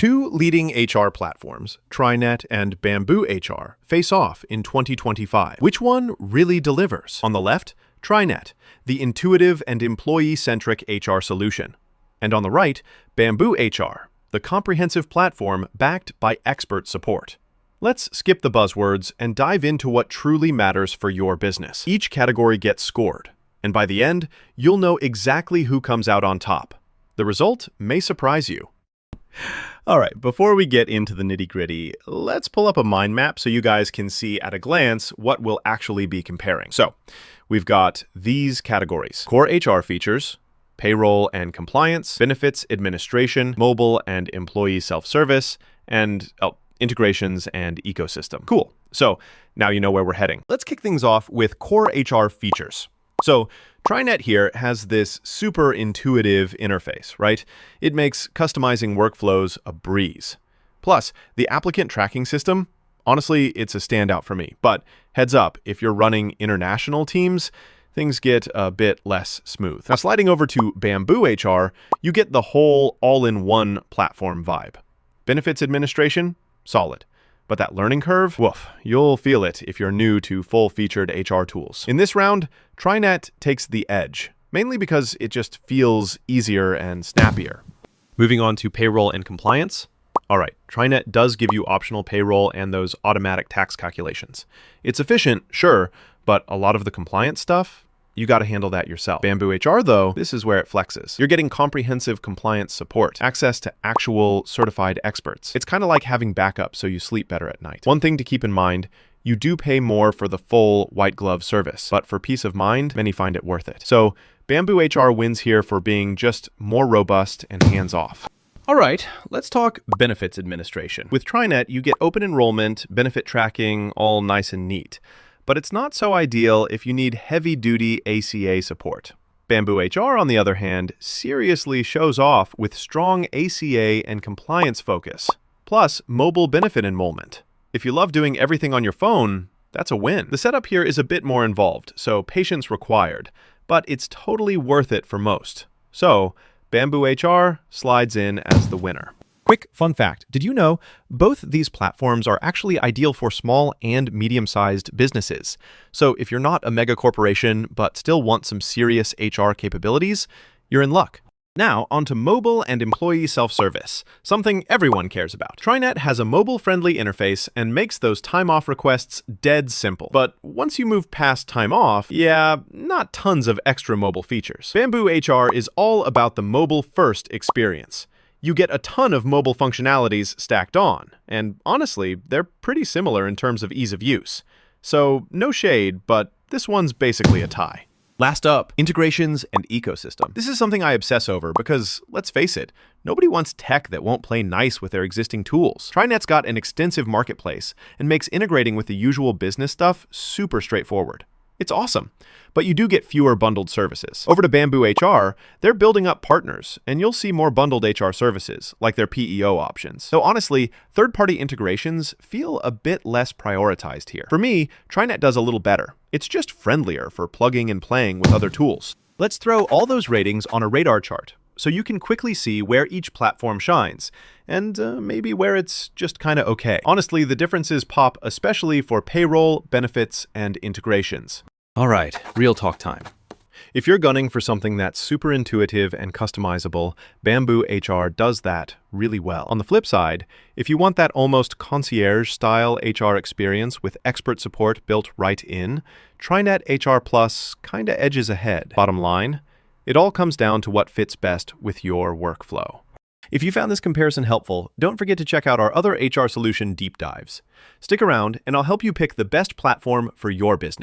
Two leading HR platforms, TriNet and BambooHR, face off in 2025. Which one really delivers? On the left, TriNet, the intuitive and employee-centric HR solution. And on the right, BambooHR, the comprehensive platform backed by expert support. Let's skip the buzzwords and dive into what truly matters for your business. Each category gets scored, and by the end, you'll know exactly who comes out on top. The result may surprise you. All right, before we get into the nitty-gritty, let's pull up a mind map so you guys can see at a glance what we'll actually be comparing. So, we've got these categories: core HR features, payroll and compliance, benefits administration, mobile and employee self-service, and integrations and ecosystem. Cool. So, now you know where we're heading. Let's kick things off with core HR features. So, TriNet here has this super intuitive interface, right? It makes customizing workflows a breeze. Plus, the applicant tracking system, honestly, it's a standout for me. But heads up, if you're running international teams, things get a bit less smooth. Now, sliding over to BambooHR, you get the whole all-in-one platform vibe. Benefits administration, solid. But that learning curve, woof, you'll feel it if you're new to full-featured HR tools. In this round, TriNet takes the edge, mainly because it just feels easier and snappier. Moving on to payroll and compliance. All right, TriNet does give you optional payroll and those automatic tax calculations. It's efficient, sure, but a lot of the compliance stuff, you got to handle that yourself. BambooHR, though, this is where it flexes. You're getting comprehensive compliance support, access to actual certified experts. It's kind of like having backup so you sleep better at night. One thing to keep in mind, you do pay more for the full white glove service, but for peace of mind, many find it worth it. So BambooHR wins here for being just more robust and hands-off. All right, let's talk benefits administration. With TriNet, you get open enrollment, benefit tracking, all nice and neat. But it's not so ideal if you need heavy-duty ACA support. BambooHR, on the other hand, seriously shows off with strong ACA and compliance focus, plus mobile benefit enrollment. If you love doing everything on your phone, that's a win. The setup here is a bit more involved, so patience required, but it's totally worth it for most. So, BambooHR slides in as the winner. Quick fun fact, did you know both these platforms are actually ideal for small and medium-sized businesses? So if you're not a mega corporation but still want some serious HR capabilities, you're in luck. Now, onto mobile and employee self-service, something everyone cares about. TriNet has a mobile-friendly interface and makes those time-off requests dead simple. But once you move past time off, yeah, not tons of extra mobile features. BambooHR is all about the mobile-first experience. You get a ton of mobile functionalities stacked on, and honestly, they're pretty similar in terms of ease of use. So, no shade, but this one's basically a tie. Last up, integrations and ecosystem. This is something I obsess over because, let's face it, nobody wants tech that won't play nice with their existing tools. TriNet's got an extensive marketplace and makes integrating with the usual business stuff super straightforward. It's awesome, but you do get fewer bundled services. Over to BambooHR, they're building up partners, and you'll see more bundled HR services, like their PEO options. Though honestly, third-party integrations feel a bit less prioritized here. For me, TriNet does a little better. It's just friendlier for plugging and playing with other tools. Let's throw all those ratings on a radar chart, so you can quickly see where each platform shines, and maybe where it's just kind of okay. Honestly, the differences pop especially for payroll, benefits, and integrations. All right, real talk time. If you're gunning for something that's super intuitive and customizable, BambooHR does that really well. On the flip side, if you want that almost concierge-style HR experience with expert support built right in, TriNet HR Plus kinda edges ahead. Bottom line, it all comes down to what fits best with your workflow. If you found this comparison helpful, don't forget to check out our other HR solution deep dives. Stick around, and I'll help you pick the best platform for your business.